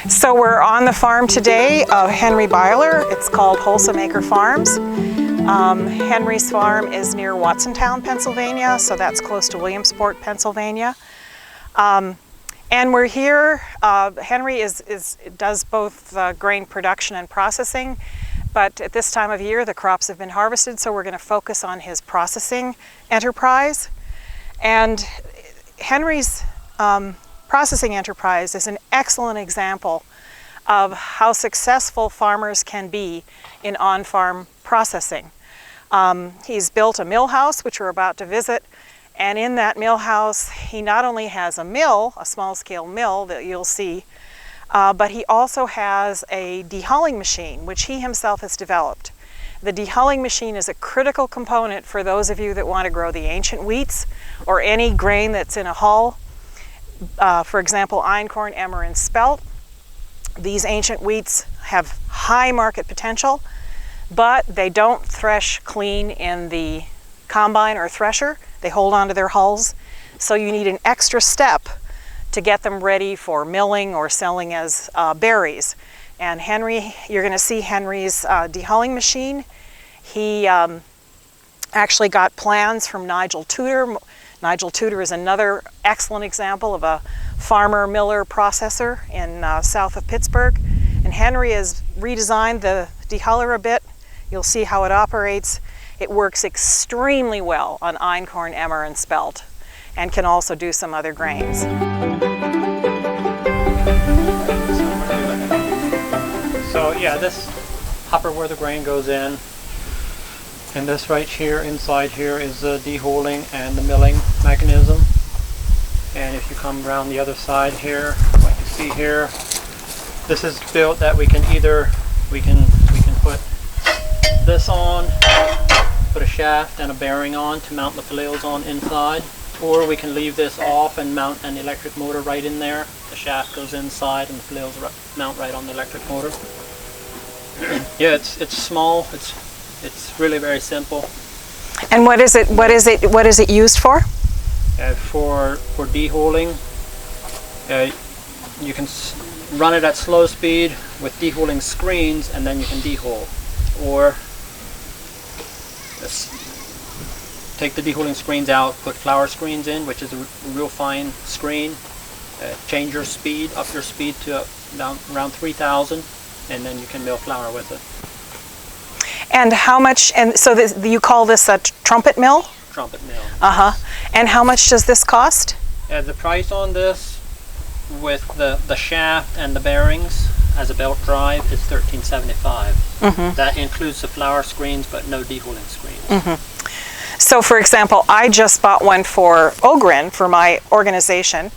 So we're on the farm today of Henry Byler. It's called Wholesome Acre Farms. Henry's farm is near Watsontown, Pennsylvania, so that's close to Williamsport, Pennsylvania. And we're here. Henry does both grain production and processing, but at this time of year the crops have been harvested, so we're going to focus on his processing enterprise. And Henry's processing enterprise is an excellent example of how successful farmers can be in on-farm processing. He's built a mill house, which we're about to visit, and in that mill house he not only has a mill, a small-scale mill that you'll see, but he also has a dehulling machine, which he himself has developed. The dehulling machine is a critical component for those of you that want to grow the ancient wheats or any grain that's in a hull. For example, einkorn, emmer, and spelt. These ancient wheats have high market potential, but they don't thresh clean in the combine or thresher. They hold onto their hulls, so you need an extra step to get them ready for milling or selling as berries. And Henry, you're going to see Henry's dehulling machine. He actually got plans from Nigel Tudor. Nigel Tudor is another excellent example of a farmer miller processor in south of Pittsburgh. And Henry has redesigned the dehuller a bit. You'll see how it operates. It works extremely well on einkorn, emmer, and spelt, and can also do some other grains. So yeah, this hopper where the grain goes in, and this right here, inside here, is the dehulling and the milling mechanism. And if you come around the other side here, like you see here, this is built that we can either, we can put this on, put a shaft and a bearing on to mount the flails on inside, or we can leave this off and mount an electric motor right in there. The shaft goes inside and the flails mount right on the electric motor. Yeah, it's small. It's really very simple. And what is it used for? For dehulling, you can run it at slow speed with dehulling screens, and then you can dehull. Or take the dehulling screens out, put flour screens in, which is a real fine screen. Change your speed, up your speed to around 3,000, and then you can mill flour with it. And how much, and so you call this a trumpet mill? Trumpet mill. Uh-huh. And how much does this cost? The price on this, with the shaft and the bearings as a belt drive, is $13.75. Mm-hmm. That includes the flour screens, but no dehulling screens. Mm-hmm. So for example, I just bought one for OGRIN for my organization,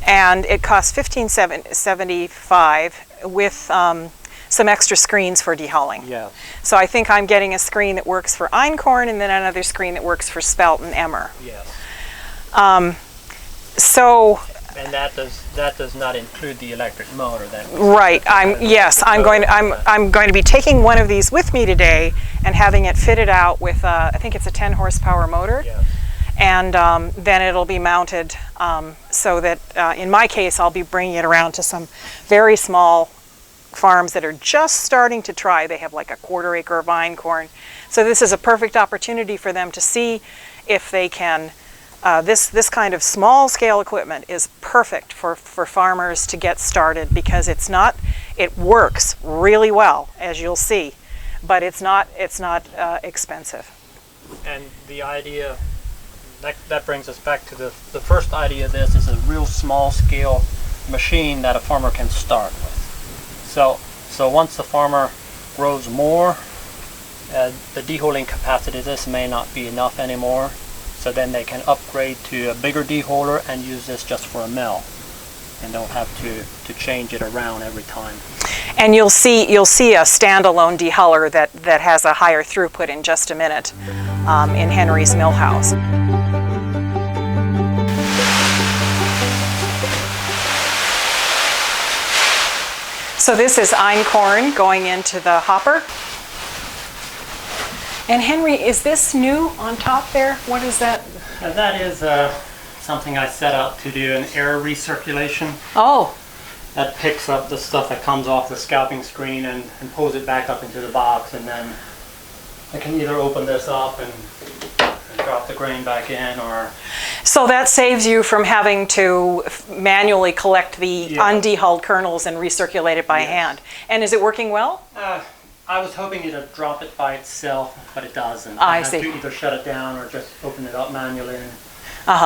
and it costs $15.75 with some extra screens for dehulling. Yeah. So I think I'm getting a screen that works for einkorn and then another screen that works for spelt and emmer. Yes. And that does not include the electric motor. Right. I'm going to be taking one of these with me today and having it fitted out with I think it's a 10 horsepower motor. Yes. And then it'll be mounted so that in my case I'll be bringing it around to some very small farms that are just starting to try. They have like a 1/4 acre of einkorn. So this is a perfect opportunity for them to see if they can, this kind of small scale equipment is perfect for farmers to get started, because it works really well, as you'll see, but it's not expensive. And the idea, that brings us back to the first idea of this is a real small scale machine that a farmer can start with. So once the farmer grows more, the dehulling capacity of this may not be enough anymore. So then they can upgrade to a bigger dehuller and use this just for a mill, and don't have to change it around every time. And you'll see a standalone dehuller that has a higher throughput in just a minute in Henry's mill house. So this is einkorn going into the hopper. And Henry, is this new on top there? What is that? That is something I set out to do, an air recirculation. Oh. that picks up the stuff that comes off the scalping screen and pulls it back up into the box, and then I can either open this up and drop the grain back in, or... So that saves you from having to manually collect the undehulled kernels and recirculate it by hand. And is it working well? I was hoping it'd drop it by itself, but it doesn't. I have see. to either shut it down or just open it up manually and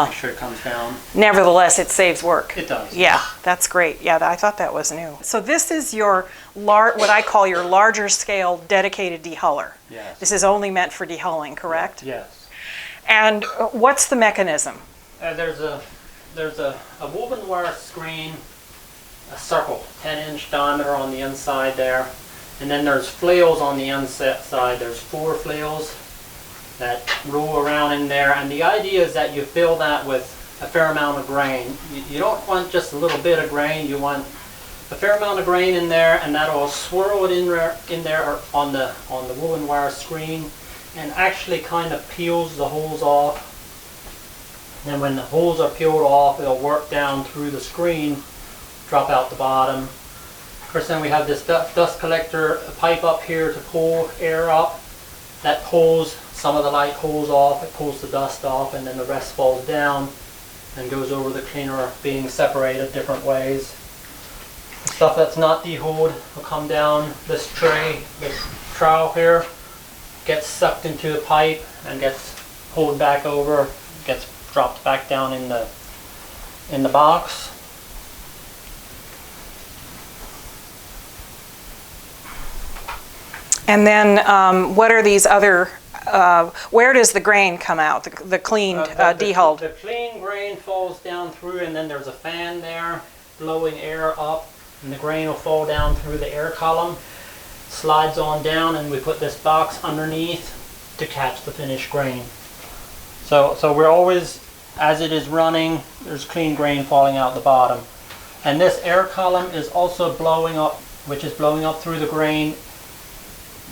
make sure it comes down. Nevertheless, it saves work. It does. Yeah, that's great. Yeah, I thought that was new. So this is your what I call your larger scale dedicated dehuller. Yes. This is only meant for dehulling, correct? Yes. And what's the mechanism? There's a woven wire screen, a circle, 10-inch diameter on the inside there, and then there's flails on the inside. There's 4 flails that roll around in there, and the idea is that you fill that with a fair amount of grain. You don't want just a little bit of grain. You want a fair amount of grain in there, and that'll swirl it in there on the woven wire screen, and actually kind of peels the holes off. And when the holes are peeled off, it'll work down through the screen, drop out the bottom. Of course, then we have this dust collector pipe up here to pull air up. That pulls some of the light holes off, it pulls the dust off, and then the rest falls down and goes over the cleaner, being separated different ways. The stuff that's not dehulled will come down this tray, this trowel here, gets sucked into the pipe and gets pulled back over, gets dropped back down in the box. And then what are these other, where does the grain come out, the cleaned, dehulled? The clean grain falls down through, and then there's a fan there blowing air up, and the grain will fall down through the air column, slides on down, and we put this box underneath to catch the finished grain. So we're always, as it is running, there's clean grain falling out the bottom. And this air column is also blowing up, which is blowing up through the grain.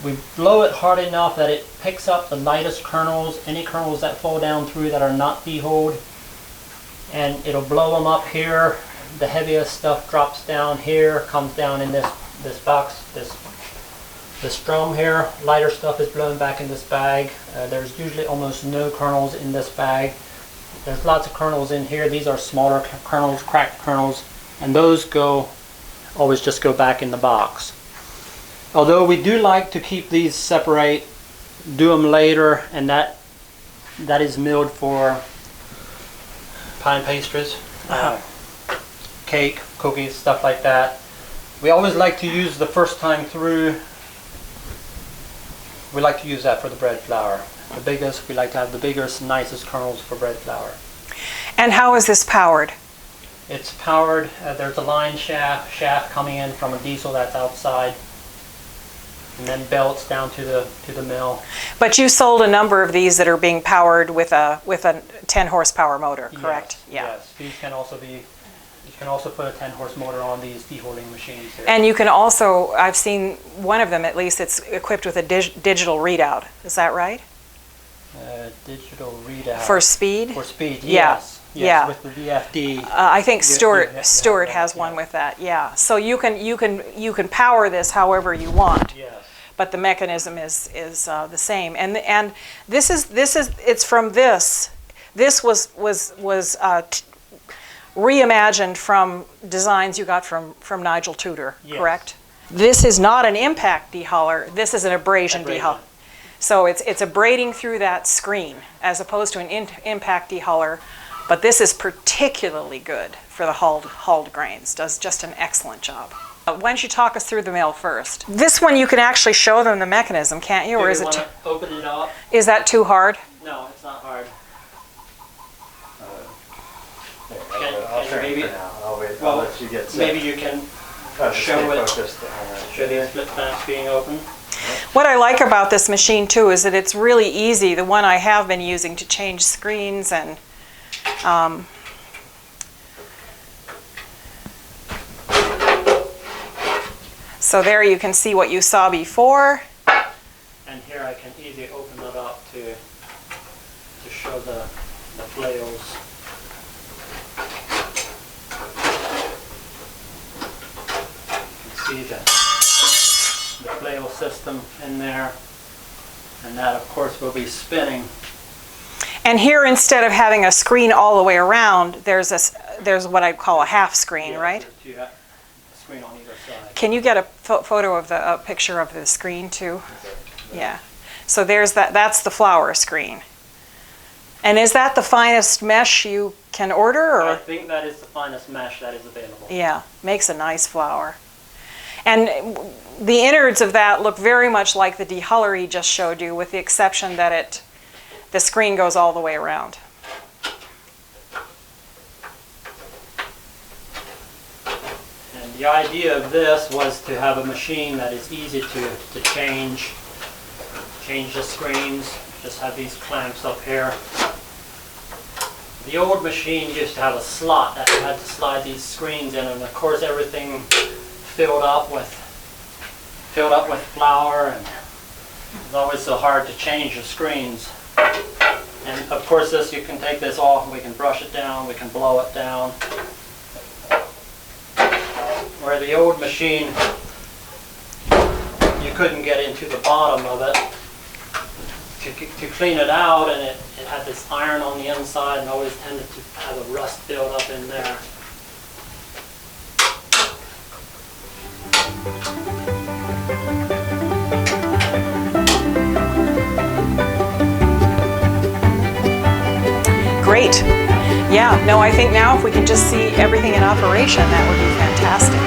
We blow it hard enough that it picks up the lightest kernels, any kernels that fall down through that are not dehulled, and it'll blow them up here. The heaviest stuff drops down here, comes down in this box, this drum here. Lighter stuff is blown back in this bag. There's usually almost no kernels in this bag. There's lots of kernels in here. These are smaller kernels, cracked kernels, and those always just go back in the box. Although we do like to keep these separate, do them later, and that is milled for pie and pastries, cake, cookies, stuff like that. We always like to use the first time through, we like to use that for the bread flour. We like to have the biggest, nicest kernels for bread flour. And how is this powered? It's powered, there's a line shaft coming in from a diesel that's outside, and then belts down to the mill. But you sold a number of these that are being powered with a 10 horsepower motor, correct? Yes, yeah. Yes. These can also be, you can also put a 10 horse motor on these dehulling machines here. And you can also, I've seen one of them at least, it's equipped with a digital readout. Is that right? Digital readout. For speed? For speed, yeah. Yes. Yes, yeah. with the VFD. I think Stuart has one with that. Yeah. So you can power this however you want. Yes. But the mechanism is the same. And this is it's from this. This was reimagined from designs you got from Nigel Tudor, yes. Correct? This is not an impact dehuller. This is an abrasion dehuller. So it's abrading through that screen as opposed to an impact dehuller. But this is particularly good for the hulled grains. Does just an excellent job. Why don't you talk us through the mill first? This one you can actually show them the mechanism, can't you? Or is it open it up? Is that too hard? No, it's not hard. I'll let you get set. Maybe you can show these flip flaps being open. What I like about this machine too is that it's really easy. The one I have been using to change screens and so there you can see what you saw before. And here I can easily open it up to show the flails. see the flail system in there, and that of course will be spinning. And here, instead of having a screen all the way around, there's what I'd call a half screen, right? You have a screen on either side. Can you get a photo of a picture of the screen too? Yeah. So there's that's the flower screen. And is that the finest mesh you can order? Or? I think that is the finest mesh that is available. Yeah, makes a nice flower. And the innards of that look very much like the dehuller he just showed you, with the exception that the screen goes all the way around. And the idea of this was to have a machine that is easy to change the screens. Just have these clamps up here. The old machine used to have a slot that you had to slide these screens in, and of course everything filled up with flour, and it's always so hard to change the screens. And of course this, you can take this off, we can brush it down, we can blow it down. Where the old machine, you couldn't get into the bottom of it to clean it out, and it had this iron on the inside and always tended to have a rust build up in there. Great. Yeah, no, I think now if we can just see everything in operation, that would be fantastic.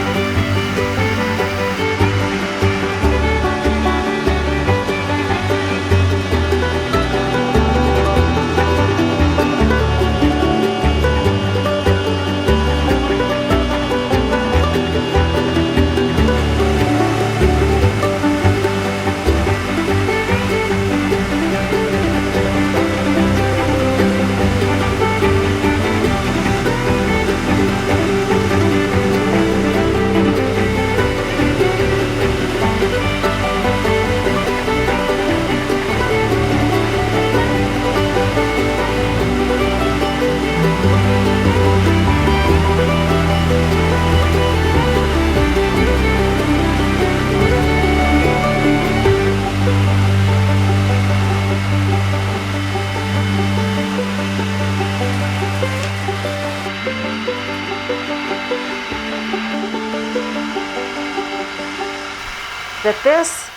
That this,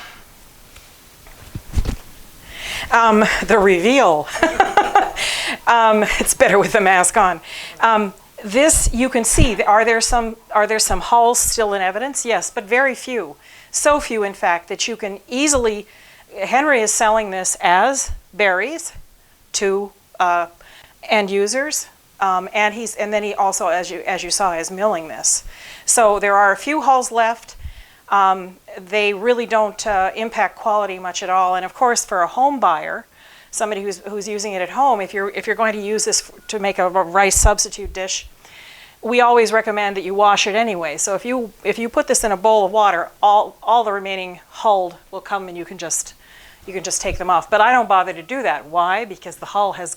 the reveal, it's better with the mask on. This you can see, are there some hulls still in evidence? Yes, but very few. So few, in fact, that you can easily, Henry is selling this as berries to end users, and then he also, as you saw, is milling this. So there are a few hulls left. They really don't impact quality much at all. And of course, for a home buyer, somebody who's using it at home, if you're going to use this to make a rice substitute dish, we always recommend that you wash it anyway. So if you put this in a bowl of water, all the remaining hull will come, and you can just take them off. But I don't bother to do that. Why? Because the hull has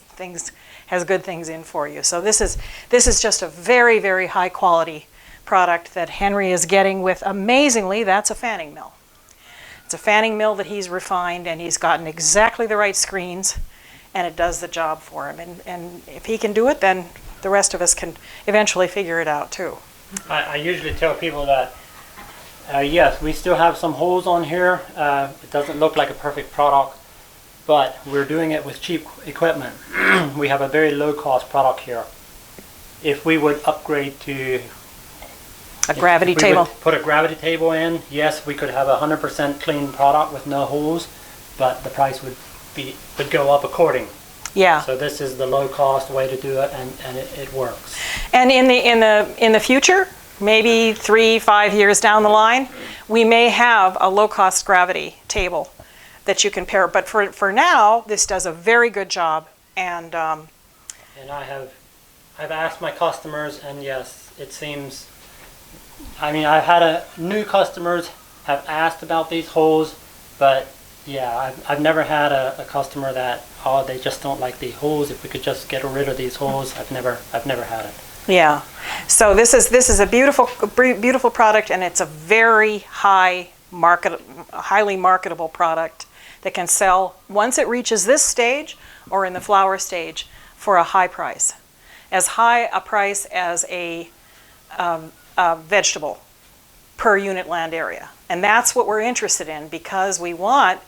good things in for you. So this is just a very, very high quality product that Henry is getting with, amazingly, that's a fanning mill. It's a fanning mill that he's refined, and he's gotten exactly the right screens, and it does the job for him. And if he can do it, then the rest of us can eventually figure it out too. I usually tell people that yes, we still have some holes on here. It doesn't look like a perfect product, but we're doing it with cheap equipment. We have a very low cost product here. If we would upgrade to a gravity table, put a gravity table in, yes, we could have a 100% clean product with no holes, but the price would go up according. Yeah. So this is the low cost way to do it, and it works. And in the future, maybe 3-5 years down the line, we may have a low cost gravity table that you can pair. But for now, this does a very good job. And I've asked my customers, and yes, it seems. I mean, I've had new customers have asked about these holes, but yeah, I've never had a customer that, oh, they just don't like the holes. If we could just get rid of these holes, I've never had it. Yeah. So this is a beautiful product, and it's a very highly marketable product that can sell once it reaches this stage or in the flower stage for a high price, as high a price as a vegetable per unit land area. And that's what we're interested in, because we want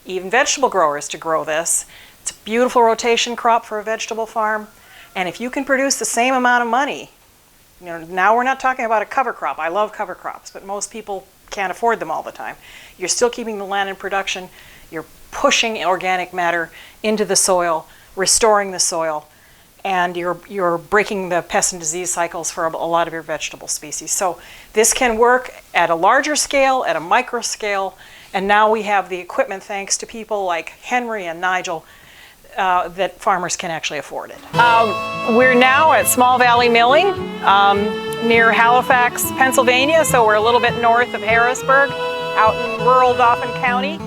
even vegetable growers to grow this. It's a beautiful rotation crop for a vegetable farm. And if you can produce the same amount of money, you know, now we're not talking about a cover crop. I love cover crops, but most people can't afford them all the time. You're still keeping the land in production. You're pushing organic matter into the soil, restoring the soil, and you're breaking the pest and disease cycles for a lot of your vegetable species. So this can work at a larger scale, at a micro scale, and now we have the equipment, thanks to people like Henry and Nigel, that farmers can actually afford it. We're now at Small Valley Milling near Halifax, Pennsylvania, so we're a little bit north of Harrisburg, out in rural Dauphin County.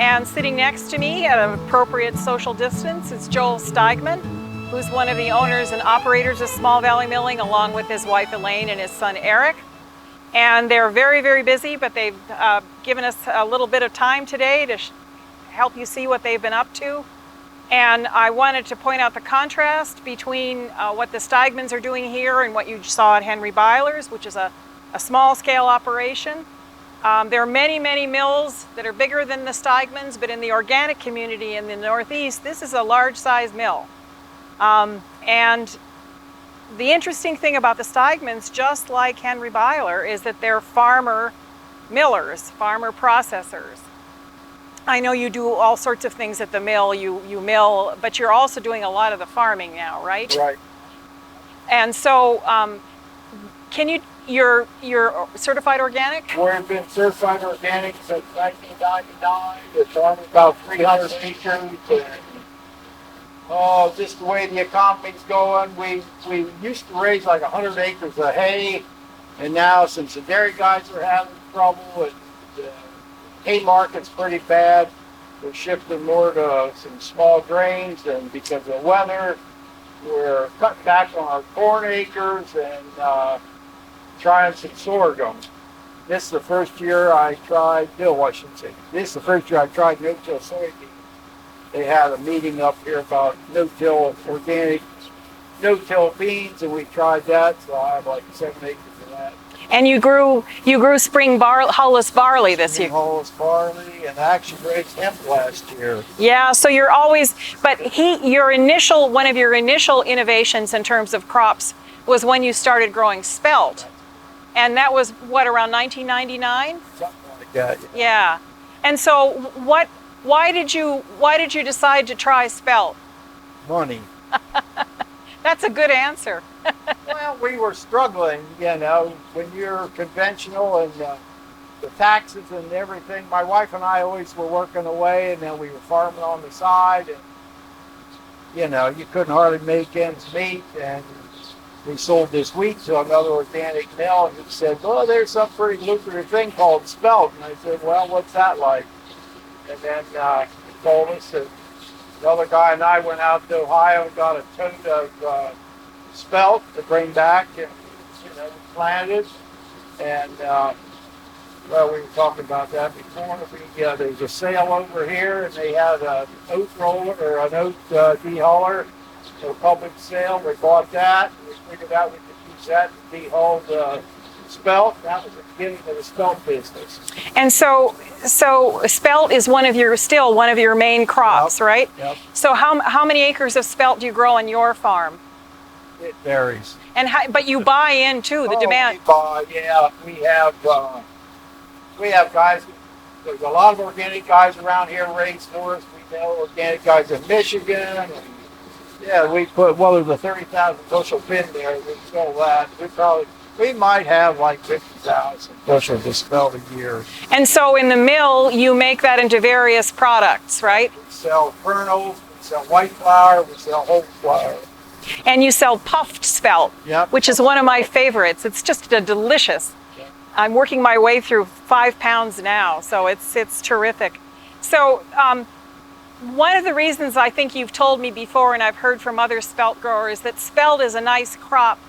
And sitting next to me at an appropriate social distance is Joel Steigman, who's one of the owners and operators of Small Valley Milling, along with his wife Elaine and his son Eric. And they're very, very busy, but they've given us a little bit of time today to help you see what they've been up to. And I wanted to point out the contrast between what the Steigmans are doing here and what you saw at Henry Byler's, which is a small-scale operation. There are many, many mills that are bigger than the Steigmans, but in the organic community in the Northeast, this is a large-size mill. And the interesting thing about the Steigmans, just like Henry Byler, is that they're farmer millers, farmer processors. I know you do all sorts of things at the mill, you mill, but you're also doing a lot of the farming now, right? Right. And so, you're certified organic? We've been certified organic since 1999. It's on about 300 acres. And, just the way the economy's going, we used to raise like 100 acres of hay, and now since the dairy guys are having trouble and the hay market's pretty bad, we're shifting more to some small grains, and because of the weather, we're cutting back on our corn acres and trying some sorghum. This is the first year I tried, this is the first year I tried no-till soybeans. They had a meeting up here about no-till organic, no-till beans, and we tried that, so I have like 7 acres of that. And you grew spring hulless barley this year. Hulless barley, and I actually raised hemp last year. Yeah, so you're always, but one of your initial innovations in terms of crops was when you started growing spelt. And that was what, around 1999? Something like that. Yeah. And so why did you decide to try spelt? Money. That's a good answer. Well, we were struggling, you know, when you're conventional and the taxes and everything. My wife and I always were working away, and then we were farming on the side, and you know, you couldn't hardly make ends meet. And we sold this wheat to another organic mill, and he said, "Oh, there's some pretty lucrative thing called spelt." And I said, "Well, what's that like?" And then he told us that the other guy and I went out to Ohio and got a ton of spelt to bring back, and you know, we planted. And well, we were talking about that before. There's a sale over here, and they had an oat roller or an oat dehuller, a public sale. We bought that. We figured out we could use that to dehull the spelt. That was the beginning of the spelt business. And so spelt is still one of your main crops, Yep. right? Yep. So how many acres of spelt do you grow on your farm? It varies. And but you buy in too, the demand. We have guys. There's a lot of organic guys around here raised for us. We know organic guys in Michigan. And, yeah, there's a 30,000 bushel bin there. We sell that. We might have like 50,000 bushels of spelt a year. And so in the mill, you make that into various products, right? We sell kernels, we sell white flour, we sell whole flour. And you sell puffed spelt, Yep. which is one of my favorites. It's just a delicious. Yep. I'm working my way through 5 pounds now, so it's terrific. So one of the reasons I think you've told me before, and I've heard from other spelt growers, that spelt is a nice crop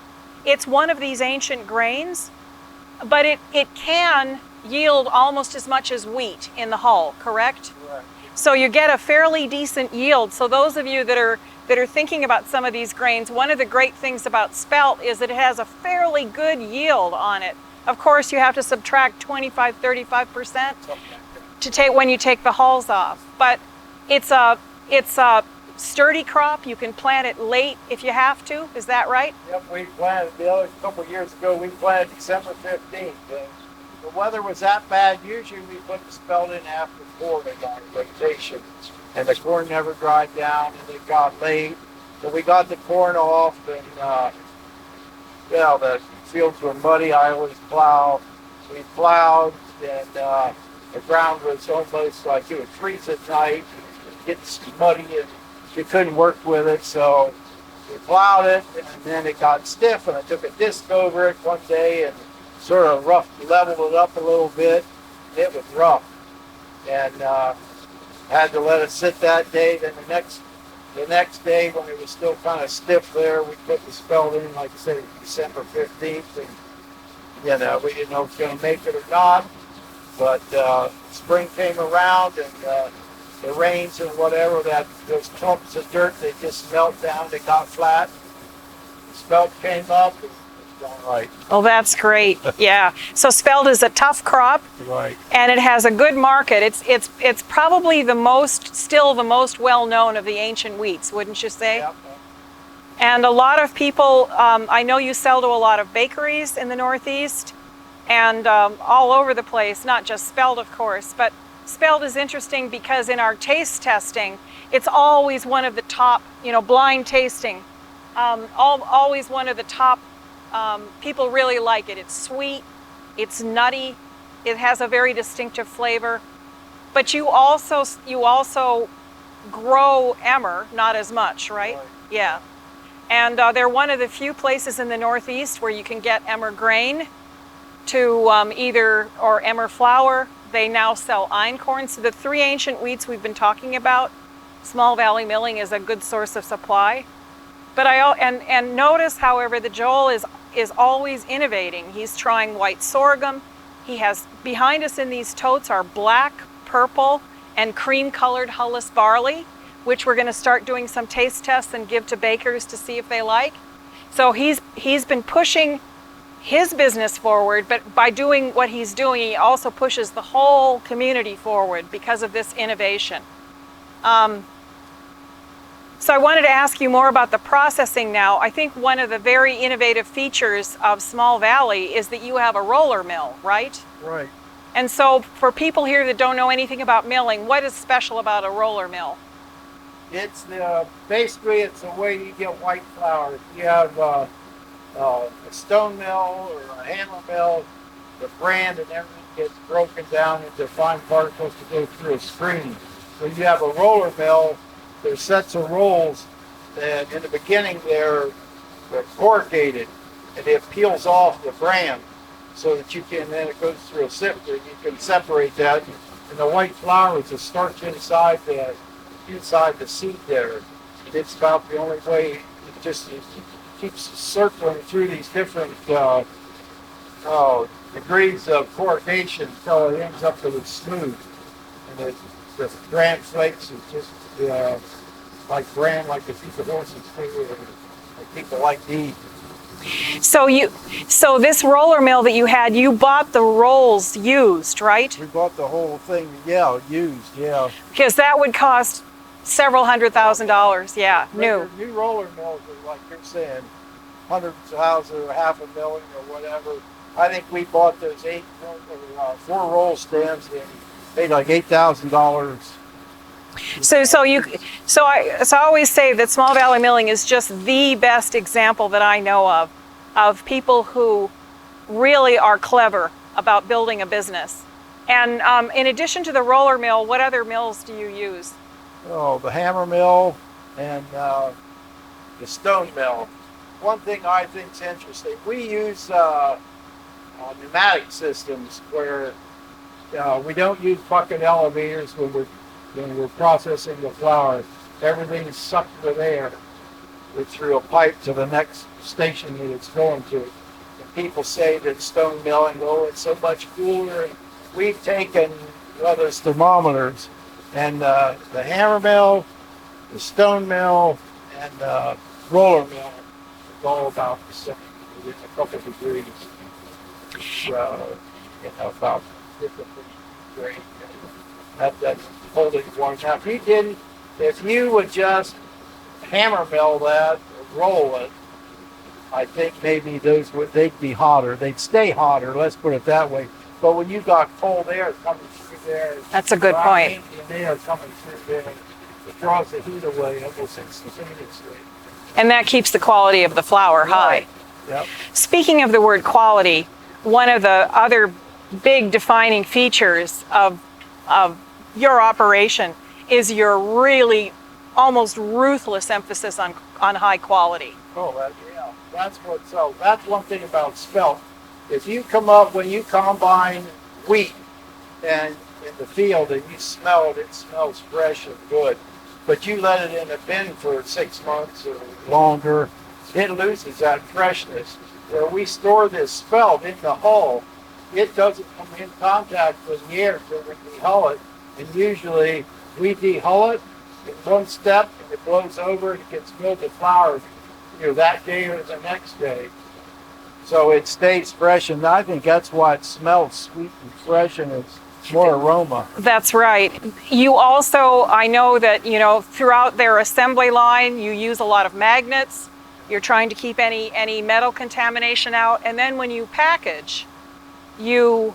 it's one of these ancient grains, but it can yield almost as much as wheat in the hull, correct? Correct. So you get a fairly decent yield. So those of you that are thinking about some of these grains, one of the great things about spelt is that it has a fairly good yield on it. Of course, you have to subtract 25, 35% to take when you take the hulls off. But it's a sturdy crop. You can plant it late if you have to. Is that right? Yep, we planted a couple years ago. We planted December 15th. The weather was that bad. Usually we put the spelt in after corn in our rotation, and the corn never dried down, and it got late. So we got the corn off, and yeah, the fields were muddy. I always plow. We plowed, and the ground was almost like it would freeze at night. It gets muddy, and you couldn't work with it. So we plowed it, and then it got stiff, and I took a disc over it one day and sort of leveled it up a little bit. It was rough, and had to let it sit that day. Then the next day, when it was still kind of stiff there, we put the spelt in, like I said, December 15th, and you know, we didn't know if it was going to make it or not. But spring came around, and the rains and whatever, those clumps of dirt, they just melt down. They got flat. The spelt came up. All right. Oh, that's great. Yeah. So spelt is a tough crop, Right. and it has a good market. It's probably still the most well known of the ancient wheats, wouldn't you say? Yep. And a lot of people, I know you sell to a lot of bakeries in the Northeast, and all over the place. Not just spelt, of course, but spelt is interesting because in our taste testing, it's always one of the top. Blind tasting, always one of the top. People really like it. It's sweet, it's nutty, it has a very distinctive flavor. But you also grow emmer, not as much, right? Yeah. And they're one of the few places in the Northeast where you can get emmer grain to or emmer flour. They now sell einkorn. So the three ancient wheats we've been talking about, Small Valley Milling is a good source of supply. But and notice, however, that Joel is always innovating. He's trying white sorghum. He has, behind us in these totes are black, purple, and cream-colored hulless barley, which we're going to start doing some taste tests and give to bakers to see if they like. So he's been pushing his business forward, but by doing what he's doing, he also pushes the whole community forward because of this innovation. So I wanted to ask you more about the processing now. I think one of the very innovative features of Small Valley is that you have a roller mill, right? Right. And so for people here that don't know anything about milling, what is special about a roller mill? It's basically it's a way you get white flour. If you have a stone mill or a hammer mill, the brand and everything gets broken down into fine particles to go through a screen. So you have a roller mill. There's sets of rolls, and in the beginning they're corrugated, and it peels off the bran so that you can, then it goes through a sifter, you can separate that, and the white flour is the starch inside the seed there. And it's about the only way. It keeps circling through these different degrees of corrugation until it ends up with it smooth, and the bran flakes is just like bran, like the piece of horses do, like people like to eat. So this roller mill that you had, you bought the rolls used, right? We bought the whole thing, yeah, used, yeah. Because that would cost several $100,000, yeah, new. New roller mills are, like you're saying, hundreds of thousands or $500,000 or whatever. I think we bought those 4 roll stands and paid like $8,000. So I always say that Small Valley Milling is just the best example that I know of people who really are clever about building a business. And in addition to the roller mill, what other mills do you use? Oh, the hammer mill and the stone mill. One thing I think is interesting, we use pneumatic systems where we don't use bucket elevators when we're processing the flour. Everything's sucked with air. through a pipe to the next station that it's going to. And people say that stone milling, oh, it's so much cooler. And we've taken, well, there's thermometers, and the hammer mill, the stone mill, and the roller mill is all about the same, within a couple of degrees. About 50 degrees. That's holding warm. Now, if you would just hammer mill that or roll it, I think maybe they'd be hotter. They'd stay hotter, let's put it that way. But when you got cold air coming through there, That's a good point. And air coming through there, it draws the heat away almost instantaneously. And that keeps the quality of the flour high. Yep. Speaking of the word quality, one of the other big defining features of your operation is your really almost ruthless emphasis on high quality. Oh, yeah. That's one thing about spelt. If you come up, when you combine wheat and in the field and you smell it, it smells fresh and good. But you let it in a bin for 6 months or longer, it loses that freshness. Where we store this spelt in the hull, it doesn't come in contact with the air until we dehull it. And usually we dehull it in one step and it blows over and it gets milled to flour that day or the next day. So it stays fresh, and I think that's why it smells sweet and fresh and it's more aroma. That's right. You also, I know that, throughout their assembly line, you use a lot of magnets. You're trying to keep any metal contamination out. And then when you package, you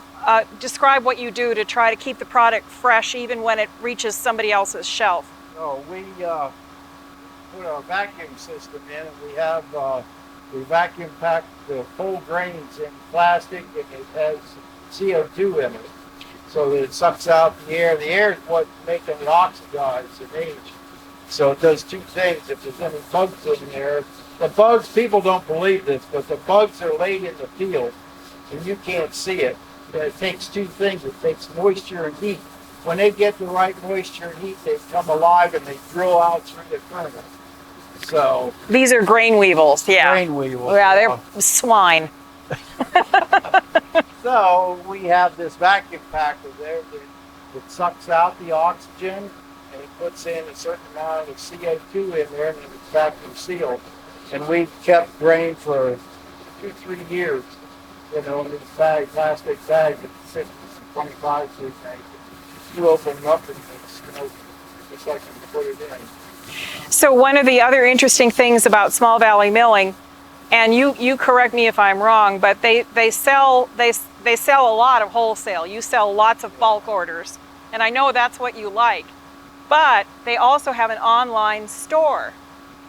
describe what you do to try to keep the product fresh even when it reaches somebody else's shelf. So we put our vacuum system in, and we vacuum pack the whole grains in plastic, and it has CO2 in it, so that it sucks out the air. The air is what's making it oxidize and age. So it does two things. If there's any bugs in there, the bugs, people don't believe this, but the bugs are laid in the field, and you can't see it. But it takes two things. It takes moisture and heat. When they get the right moisture and heat, they come alive and they drill out through the kernel. So these are grain weevils, yeah. Grain weevils. Yeah, they're swine. So we have this vacuum packer there that sucks out the oxygen, and it puts in a certain amount of CO2 in there, and it's vacuum sealed. And we've kept grain for 2-3 years, in these plastic bags at 6 and 25 cents. You open them up and it smells just like you put it in. So one of the other interesting things about Small Valley Milling, and you correct me if I'm wrong, but they sell a lot of wholesale. You sell lots of bulk orders, and I know that's what you like. But they also have an online store,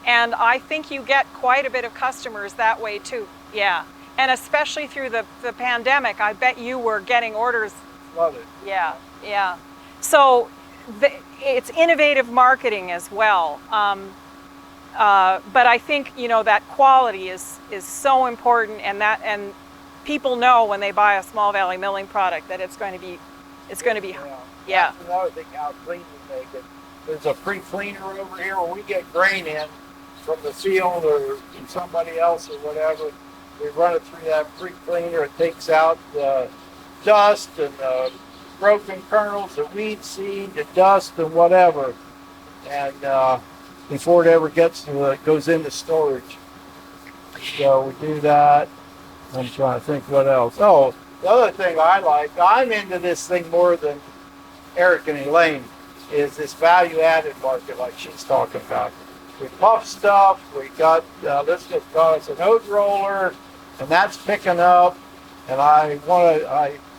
and I think you get quite a bit of customers that way too. Yeah, and especially through the pandemic, I bet you were getting orders. Love it. Yeah, yeah. So it's innovative marketing as well. But I think that quality is so important, and people know when they buy a Small Valley Milling product that it's going to be yeah. That's another thing how clean we make it. There's a pre-cleaner over here when we get grain in from the field or from somebody else or whatever. We run it through that pre-cleaner. It takes out the dust and the broken kernels, the weed seed, the dust, and whatever. And before it ever goes into storage. So we do that. I'm trying to think what else. Oh, the other thing I like, I'm into this thing more than Eric and Elaine, is this value-added market like she's talking about. We puff stuff, we got, let's just call it an oat roller, and that's picking up, and I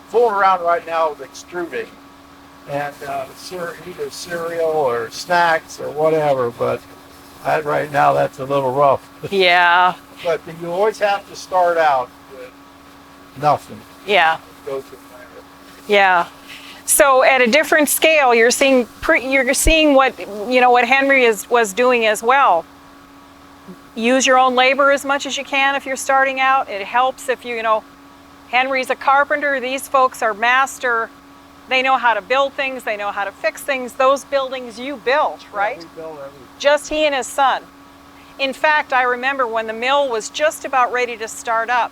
fool around right now with extruding, and either cereal or snacks or whatever, but right now that's a little rough. Yeah. But you always have to start out with nothing. Yeah. Go from there. Yeah. So at a different scale, you're seeing what what Henry was doing as well. Use your own labor as much as you can if you're starting out. It helps if Henry's a carpenter. These folks are master. They know how to build things. They know how to fix things. Those buildings you built, right? Yeah, we built everything. Just he and his son. In fact, I remember when the mill was just about ready to start up,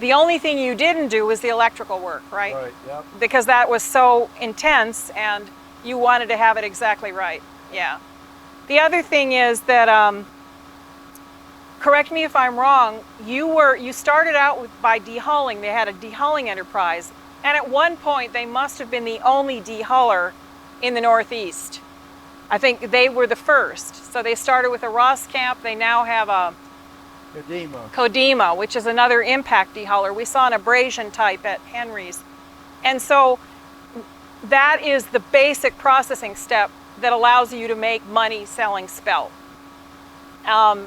the only thing you didn't do was the electrical work, right? Right, yep. Because that was so intense and you wanted to have it exactly right. Yeah. The other thing is that, correct me if I'm wrong, you started out by dehulling. They had a dehulling enterprise. And at one point, they must have been the only dehuller in the Northeast. I think they were the first. So they started with a Roskamp. They now have a Kodima, which is another impact dehuller. We saw an abrasion type at Henry's. And so that is the basic processing step that allows you to make money selling spelt. But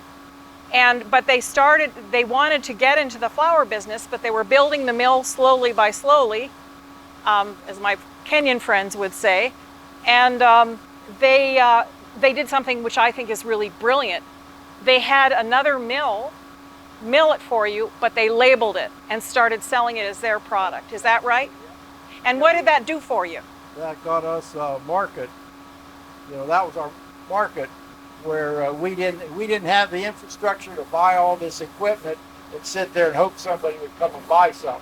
they wanted to get into the flour business, but they were building the mill slowly by slowly, as my Kenyan friends would say. And they did something which I think is really brilliant. They had another mill it for you, but they labeled it and started selling it as their product. Is that right? And what did that do for you? That got us a market. You know, that was our market where we didn't have the infrastructure to buy all this equipment and sit there and hope somebody would come and buy something.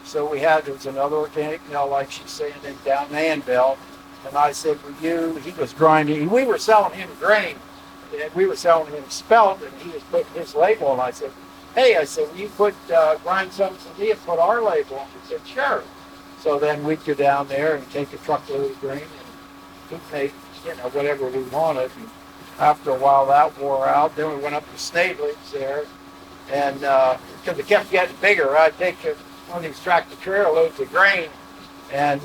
So there was another organic mill, like she's saying, down Manville. And I said, he was grinding. We were selling him grain. And we were selling him spelt, and he was putting his label on. I said, hey, will you grind something for me and put our label on? He said, sure. So then we'd go down there and take a truckload of grain, and we'd make, whatever we wanted. And after a while, that wore out. Then we went up to Snavely's there, and because it kept getting bigger, I'd take one of these tractor trailer loads of grain and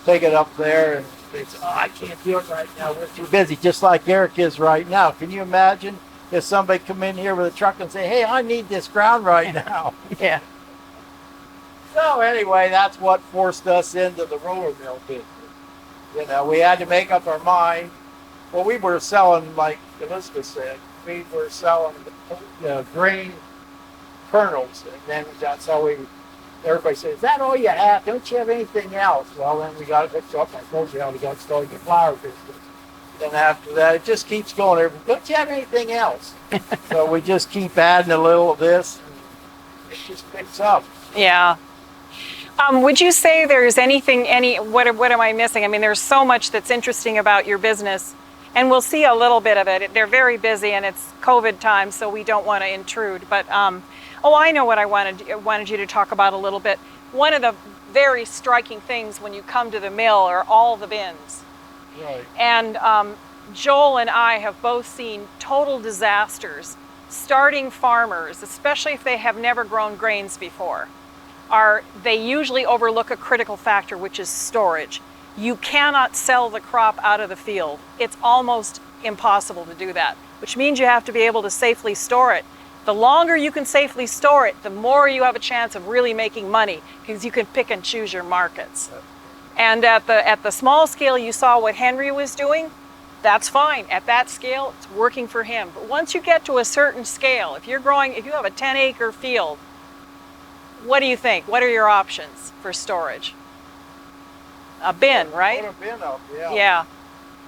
take it up there, and they said, I can't do it right now. We're too busy, just like Eric is right now. Can you imagine if somebody come in here with a truck and say, hey, I need this ground right now? Yeah. So anyway, that's what forced us into the roller mill business. We had to make up our mind. Well, we were selling, like Elizabeth said, we were selling grain kernels, and then that's how everybody said, is that all you have? Don't you have anything else? Well, then we got it hooked up. I told you how we got started the flour business. Then after that, it just keeps going. Don't you have anything else? So we just keep adding a little of this, and it just picks up. Yeah. Would you say there's what am I missing? I mean, there's so much that's interesting about your business, and we'll see a little bit of it. They're very busy, and it's COVID time, so we don't want to intrude. But, I know what I wanted you to talk about a little bit. One of the very striking things when you come to the mill are all the bins. Right. And Joel and I have both seen total disasters. Starting farmers, especially if they have never grown grains before, they usually overlook a critical factor, which is storage. You cannot sell the crop out of the field. It's almost impossible to do that, which means you have to be able to safely store it. The longer you can safely store it, the more you have a chance of really making money, because you can pick and choose your markets. And at the small scale, you saw what Henry was doing. That's fine. At that scale, it's working for him. But once you get to a certain scale, if you have a 10-acre field, what do you think? What are your options for storage? A bin, right? Put a bin up, yeah. Yeah.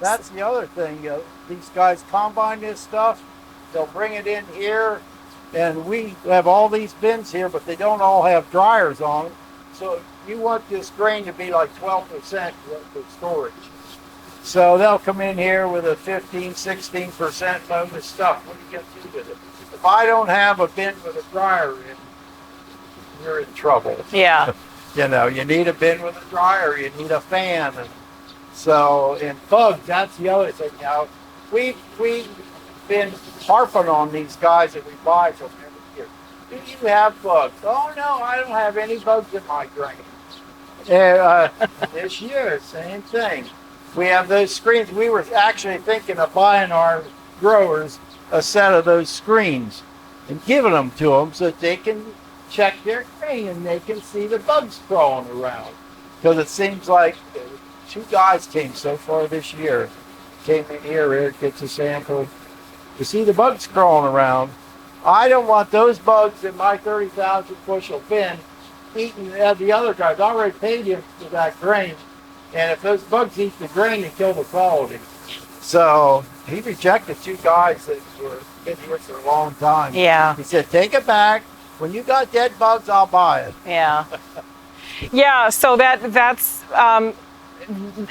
That's the other thing. These guys combine this stuff. They'll bring it in here, and we have all these bins here, but they don't all have dryers on them. So you want this grain to be like 12% for storage. So they'll come in here with a 15, 16% load of stuff. What do you get to do with it? If I don't have a bin with a dryer in, you're in trouble. Yeah. You need a bin with a dryer, you need a fan. And so in bugs, that's the other thing. Now, we've been harping on these guys that we buy from every year. Do you have bugs? Oh no, I don't have any bugs in my grain. This year, same thing. We have those screens. We were actually thinking of buying our growers a set of those screens and giving them to them so that they can check their grain and they can see the bugs crawling around. Because it seems like 2 guys came so far this year. Came in here, Eric gets a sample. You see the bugs crawling around. I don't want those bugs in my 30,000 bushel bin eating the other guys. I already paid him for that grain. And if those bugs eat the grain, they kill the quality. So he rejected 2 guys that were been here for a long time. Yeah. He said, take it back. When you got dead bugs, I'll buy it. Yeah. Yeah, so that's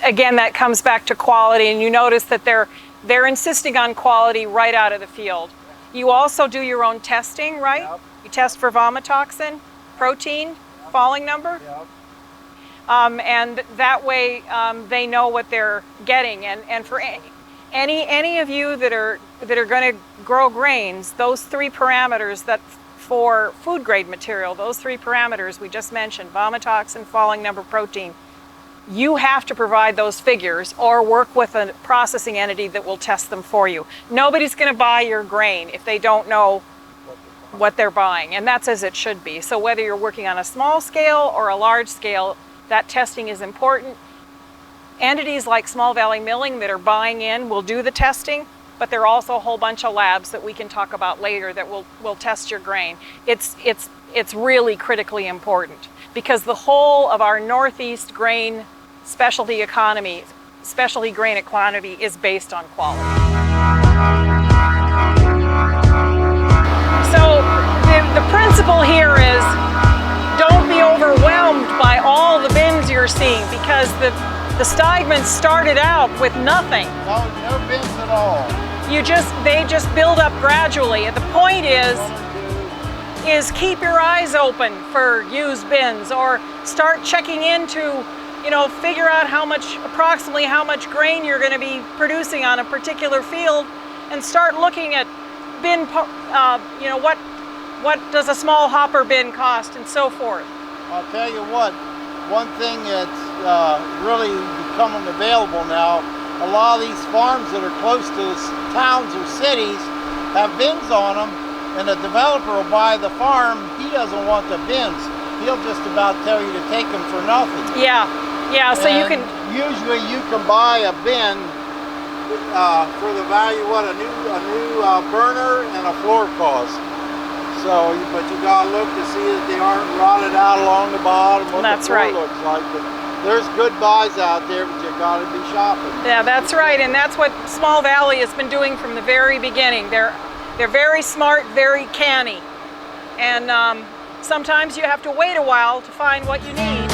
again, that comes back to quality, and you notice that they're insisting on quality right out of the field. You also do your own testing, right? Yep. You test for vomitoxin, protein, falling number, Yep. and that way they know what they're getting. And for any of you that are going to grow grains, those 3 parameters that for food grade material, those 3 parameters we just mentioned, vomitoxin, falling number, protein, you have to provide those figures or work with a processing entity that will test them for you. Nobody's going to buy your grain if they don't know what they're buying, and that's as it should be. So whether you're working on a small scale or a large scale, that testing is important. Entities like Small Valley Milling that are buying in will do the testing, but there are also a whole bunch of labs that we can talk about later that will test your grain. It's really critically important because the whole of our Northeast grain specialty economy, specialty grain economy, is based on quality. So the principle here is don't be overwhelmed by all the bins you're seeing because the Steigmans started out with nothing. No bins at all. They just build up gradually. And the point is keep your eyes open for used bins or start checking into, figure out approximately how much grain you're going to be producing on a particular field and start looking at bin, what does a small hopper bin cost and so forth. I'll tell you what, one thing that's really becoming available now, a lot of these farms that are close to towns or cities have bins on them, and the developer will buy the farm. He doesn't want the bins. He'll just about tell you to take them for nothing. Yeah, so and you can... Usually you can buy a bin for the value what a new burner and a floor cost. So, but you gotta look to see that they aren't rotted out along the bottom. What That's the floor right. looks like. But there's good buys out there, but you gotta be shopping. Yeah, that's right, and that's what Small Valley has been doing from the very beginning. They're very smart, very canny, and sometimes you have to wait a while to find what you need.